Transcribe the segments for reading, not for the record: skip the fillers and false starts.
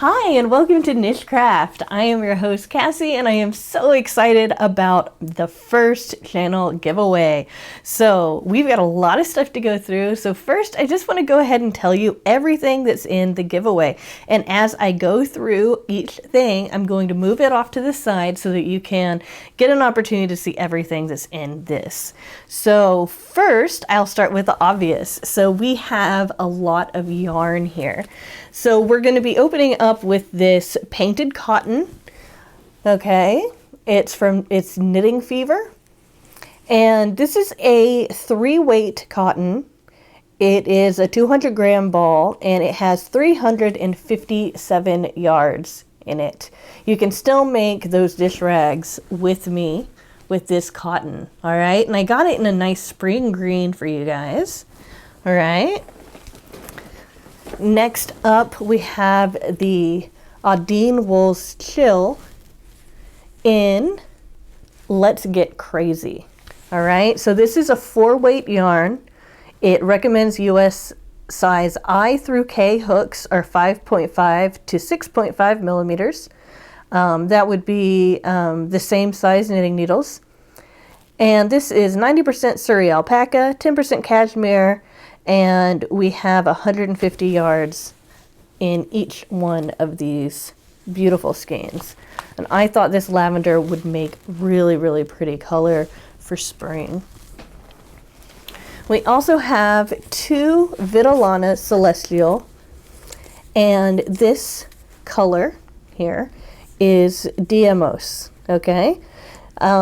Hi, and welcome to NicheCraft. I am your host, Kassi, and I am so excited about the first channel giveaway. So we've got a lot of stuff to go through. So first, I just want to go ahead and tell you everything that's in the giveaway. And as I go through each thing, I'm going to move it off to the side so that you can get an opportunity to see everything that's in this. So first, I'll start with the obvious. So we have a lot of yarn here. So we're going to be opening up with this painted cotton. Okay, it's Knitting Fever, and this is a 3-weight cotton. It is a 200-gram ball, and it has 357 yards in it. You can still make those dish rags with me with this cotton. All right, and I got it in a nice spring green for you guys. All right. Next up, we have the Audine Wool's Chill in Let's Get Crazy. All right, so this is a 4-weight yarn. It recommends US size I through K hooks are 5.5 to 6.5 millimeters. That would be the same size knitting needles. And this is 90% Surrey alpaca, 10% cashmere, and we have 150 yards in each one of these beautiful skeins. And I thought this lavender would make really, really pretty color for spring. We also have 2 Vitellana Celestial, and this color here is Diamos, okay?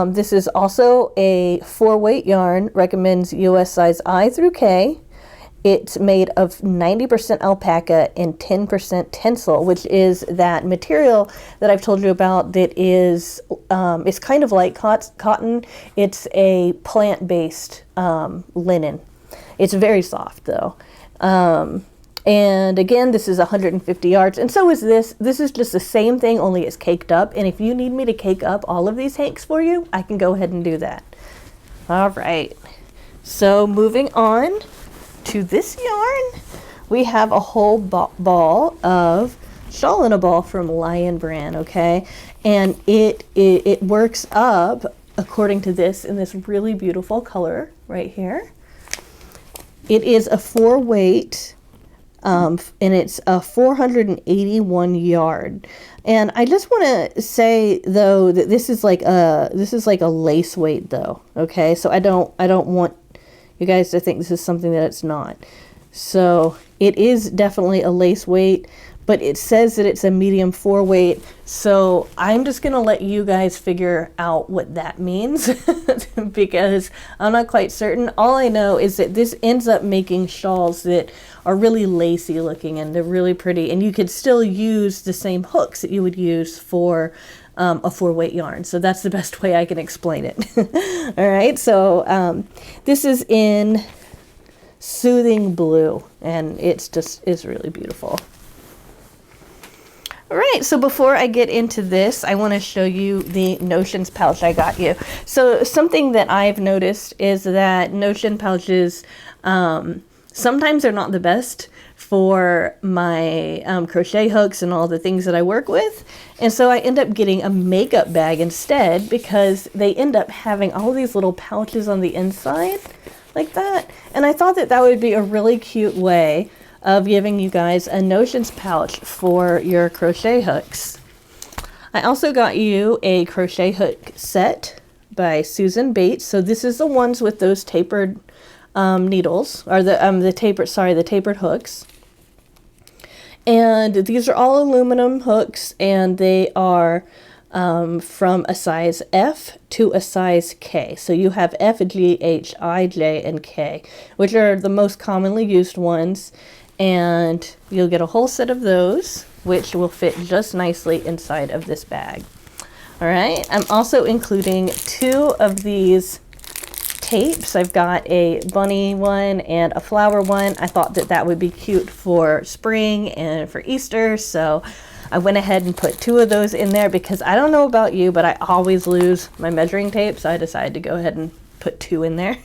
This is also a 4-weight yarn, recommends US size I through K. It's made of 90% alpaca and 10% tencel, which is that material that I've told you about that is, it's kind of like cotton. It's a plant-based linen. It's very soft though. And again, this is 150 yards, and so is this. This is just the same thing, only it's caked up. And if you need me to cake up all of these hanks for you, I can go ahead and do that. All right, so moving on to this yarn, we have a whole ball of Shawl in a Ball from Lion Brand, okay? And it works up according to this in this really beautiful color right here. It is a 4-weight, and it's a 481 yard. And I just want to say though that this is like a lace weight though, okay? So I don't want you guys to think this is something that it's not. So it is definitely a lace weight, but it says that it's a medium 4-weight. So I'm just gonna let you guys figure out what that means because I'm not quite certain. All I know is that this ends up making shawls that are really lacy looking, and they're really pretty, and you could still use the same hooks that you would use for a 4-weight yarn. So that's the best way I can explain it. All right, so this is in Soothing Blue, and it's really beautiful. All right, so before I get into this, I want to show you the Notions pouch I got you. So something that I've noticed is that Notion pouches, sometimes they're not the best for my crochet hooks and all the things that I work with. And so I end up getting a makeup bag instead because they end up having all these little pouches on the inside like that. And I thought that that would be a really cute way of giving you guys a Notions pouch for your crochet hooks. I also got you a crochet hook set by Susan Bates. So this is the ones with those tapered needles, or the tapered hooks. And these are all aluminum hooks, and they are from a size F to a size K. So you have F, G, H, I, J, and K, which are the most commonly used ones. And you'll get a whole set of those, which will fit just nicely inside of this bag. All right, I'm also including 2 of these tapes. I've got a bunny one and a flower one. I thought that that would be cute for spring and for Easter, so I went ahead and put 2 of those in there because I don't know about you, but I always lose my measuring tape, so I decided to go ahead and put 2 in there.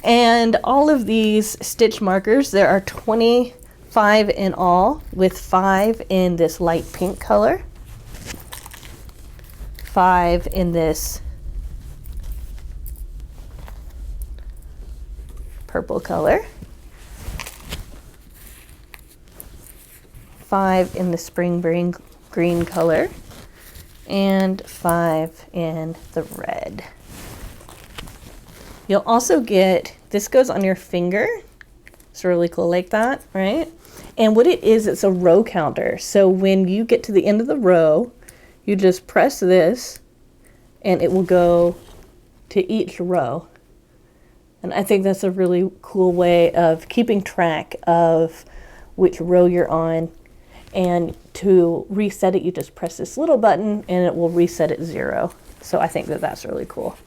And all of these stitch markers, there are 20 5 in all, with 5 in this light pink color, 5 in this purple color, 5 in the spring green color, and 5 in the red. You'll also get, this goes on your finger. It's really cool like that, right? And what it is, it's a row counter. So when you get to the end of the row, you just press this and it will go to each row. And I think that's a really cool way of keeping track of which row you're on. And to reset it, you just press this little button and it will reset at 0. So I think that that's really cool.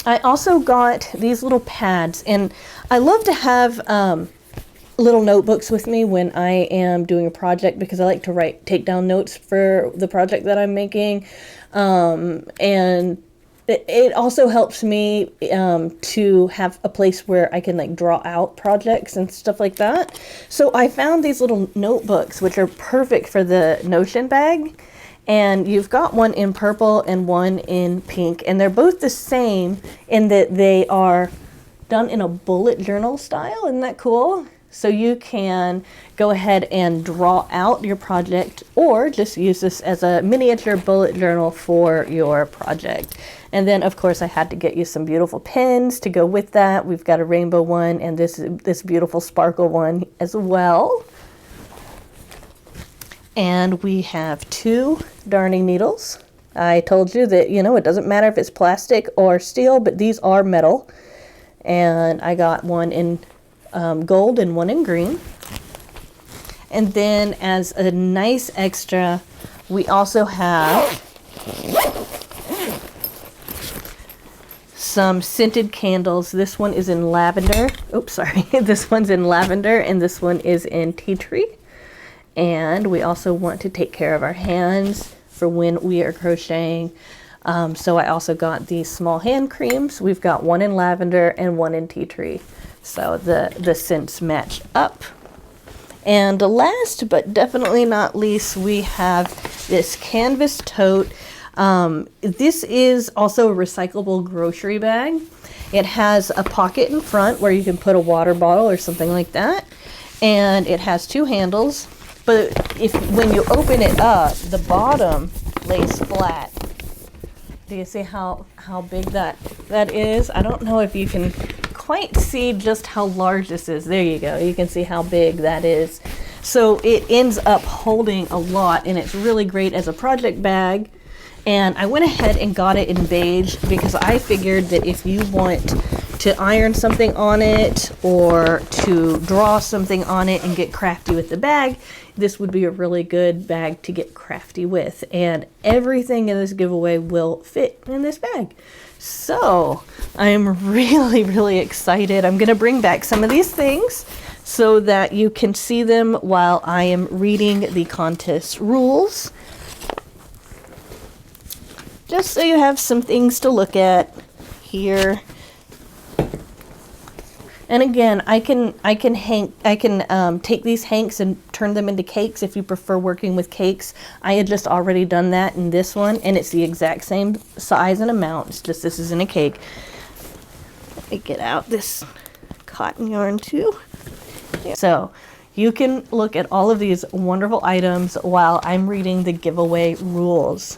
I also got these little pads, and I love to have little notebooks with me when I am doing a project, because I like to take down notes for the project that I'm making. And it also helps me to have a place where I can like draw out projects and stuff like that. So I found these little notebooks, which are perfect for the Notion bag. And you've got one in purple and one in pink, and they're both the same in that they are done in a bullet journal style. Isn't that cool? So you can go ahead and draw out your project, or just use this as a miniature bullet journal for your project. And then of course I had to get you some beautiful pens to go with that. We've got a rainbow one and this beautiful sparkle one as well. And we have 2 darning needles. I told you that, you know, it doesn't matter if it's plastic or steel, but these are metal. And I got one in gold and one in green. And then as a nice extra, we also have some scented candles. This one is in lavender. Oops, sorry. This one's in lavender and this one is in tea tree. And we also want to take care of our hands for when we are crocheting. So I also got these small hand creams. We've got one in lavender and one in tea tree. So the scents match up. And last but definitely not least, we have this canvas tote. This is also a recyclable grocery bag. It has a pocket in front where you can put a water bottle or something like that. And it has 2 handles. But when you open it up, the bottom lays flat. Do you see how big that is? I don't know if you can quite see just how large this is. There you go. You can see how big that is. So it ends up holding a lot, and it's really great as a project bag. And I went ahead and got it in beige because I figured that if you want to iron something on it or to draw something on it and get crafty with the bag, this would be a really good bag to get crafty with. And everything in this giveaway will fit in this bag. So I'm really, really excited. I'm going to bring back some of these things so that you can see them while I am reading the contest rules. Just so you have some things to look at here. And again, I can take these hanks and turn them into cakes if you prefer working with cakes. I had just already done that in this one, and it's the exact same size and amount. It's just this isn't a cake. Let me get out this cotton yarn too. So you can look at all of these wonderful items while I'm reading the giveaway rules.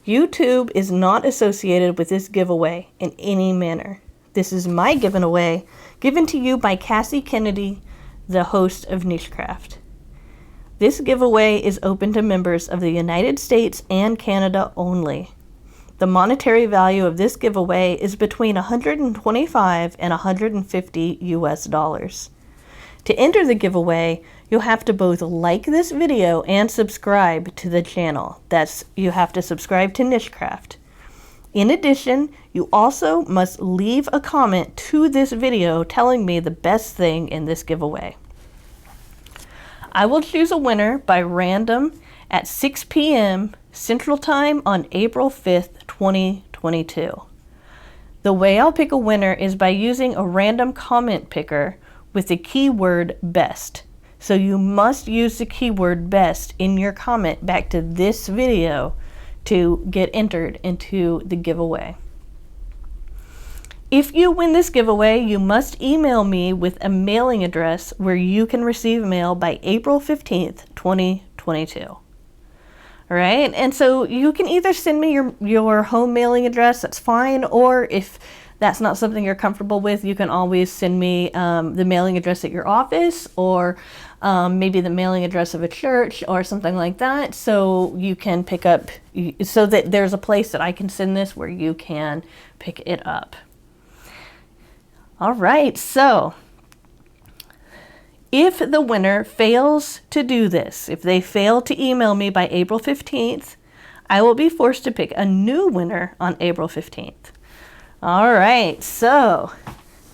YouTube is not associated with this giveaway in any manner. This is my giveaway, given to you by Kassi Kennedy, the host of NicheCraft. This giveaway is open to members of the United States and Canada only. The monetary value of this giveaway is between $125 and $150 US. To enter the giveaway, you'll have to both like this video and subscribe to the channel. You have to subscribe to NicheCraft. In addition, you also must leave a comment to this video telling me the best thing in this giveaway. I will choose a winner by random at 6 p.m. Central Time on April 5th, 2022. The way I'll pick a winner is by using a random comment picker with the keyword best. So you must use the keyword best in your comment back to this video to get entered into the giveaway. If you win this giveaway, you must email me with a mailing address where you can receive mail by April 15th, 2022. All right, and so you can either send me your home mailing address, that's fine, or if that's not something you're comfortable with, you can always send me the mailing address at your office, or maybe the mailing address of a church or something like that, so you can pick up, so that there's a place that I can send this where you can pick it up. All right, so if the winner fails to do this, if they fail to email me by April 15th, I will be forced to pick a new winner on April 15th. All right, so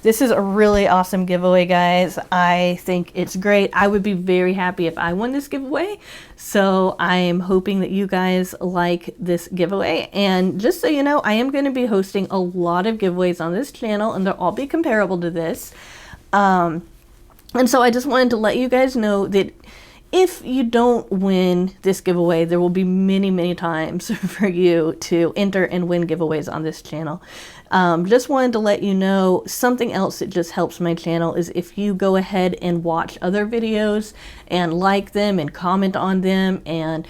this is a really awesome giveaway, guys. I think it's great. I would be very happy if I won this giveaway. So I am hoping that you guys like this giveaway. And just so you know, I am going to be hosting a lot of giveaways on this channel, and they'll all be comparable to this. And so I just wanted to let you guys know that if you don't win this giveaway, there will be many, many times for you to enter and win giveaways on this channel. Just wanted to let you know something else that just helps my channel is if you go ahead and watch other videos and like them and comment on them and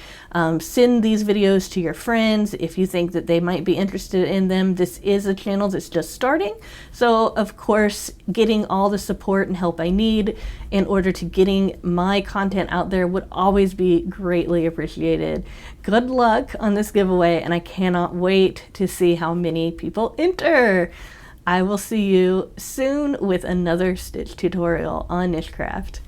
send these videos to your friends if you think that they might be interested in them. This is a channel that's just starting, so of course getting all the support and help I need in order to getting my content out there would always be greatly appreciated. Good luck on this giveaway, and I cannot wait to see how many people enter. I will see you soon with another stitch tutorial on NicheCraft.